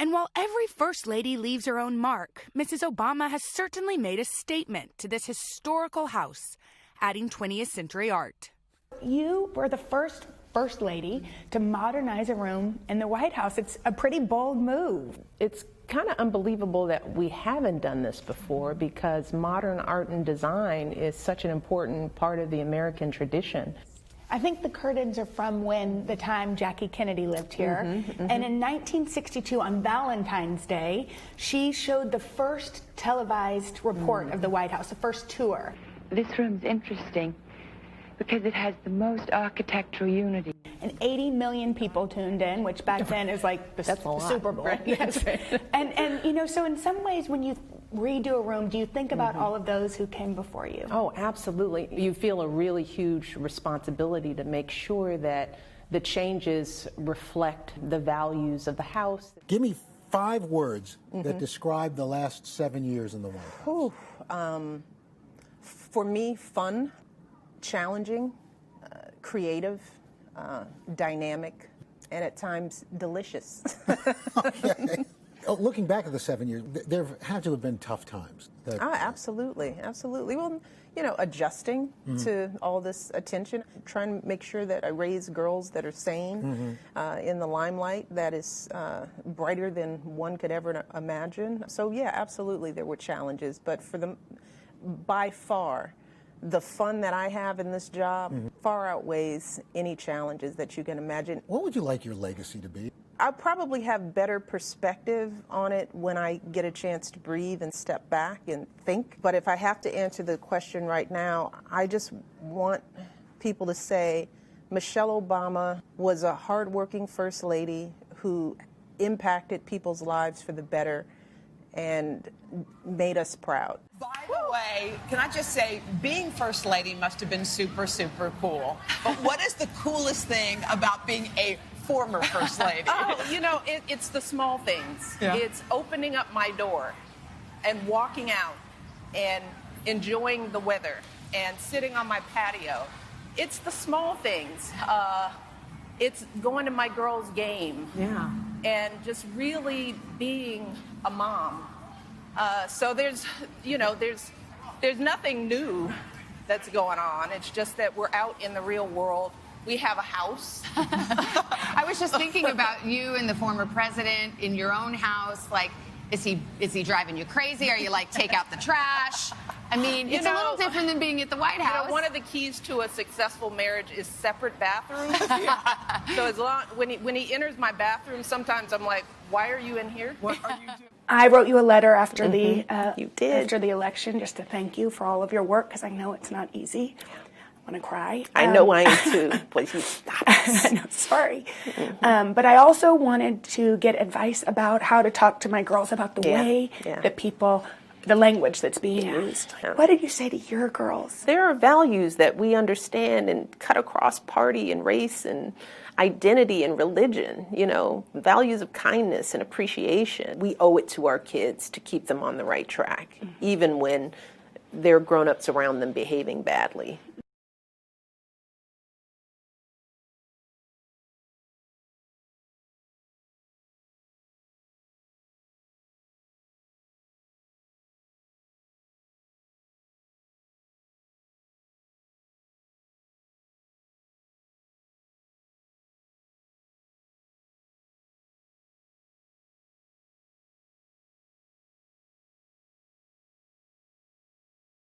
And while every First Lady leaves her own mark, Mrs. Obama has certainly made a statement to this historical house, adding 20th century art. You were the first First Lady to modernize a room in the White House. It's a pretty bold move. It's kind of unbelievable that we haven't done this before, because modern art and design is such an important part of the American tradition. I think the curtains are from the time Jackie Kennedy lived here. And in 1962, on Valentine's Day, she showed the first televised report of the White House, the first tour. This room's interesting because it has the most architectural unity. And 80 million people tuned in, which back then is like the Super Bowl. Right? Yes. And you know, so in some ways, when you redo a room, do you think about all of those who came before you? Oh, absolutely. You feel a really huge responsibility to make sure that the changes reflect the values of the house. Give me 5 words that describe the last 7 years in the White House. For me, fun, challenging, creative, dynamic, and at times delicious. Okay. Looking back at the 7 years, there had to have been tough times. Absolutely, absolutely. Well, you know, adjusting to all this attention, trying to make sure that I raise girls that are sane in the limelight that is brighter than one could ever imagine. So yeah, absolutely, there were challenges, but by far, the fun that I have in this job far outweighs any challenges that you can imagine. What would you like your legacy to be? I probably have better perspective on it when I get a chance to breathe and step back and think. But if I have to answer the question right now, I just want people to say Michelle Obama was a hardworking First Lady who impacted people's lives for the better and made us proud. By the way, can I just say, being First Lady must have been super, super cool. But what is the coolest thing about being a former First Lady? Oh, you know, it's the small things. Yeah. It's opening up my door and walking out and enjoying the weather and sitting on my patio. It's the small things. It's going to my girls' game. Yeah. And just really being a mom. So there's nothing new that's going on. It's just that we're out in the real world. We have a house. I was just thinking about you and the former president in your own house. Like, is he driving you crazy? Are you like, take out the trash? I mean, it's a little different than being at the White House. You know, one of the keys to a successful marriage is separate bathrooms. So when he enters my bathroom, sometimes I'm like, why are you in here? What are you doing? I wrote you a letter after You did. after the election, just to thank you for all of your work, because I know it's not easy. I want to cry. I know I am too. Please stop. I know, sorry. But I also wanted to get advice about how to talk to my girls about the way that the language that's being used. What did you say to your girls? There are values that we understand and cut across party and race and identity and religion, you know, values of kindness and appreciation. We owe it to our kids to keep them on the right track, even when there are grown-ups around them behaving badly.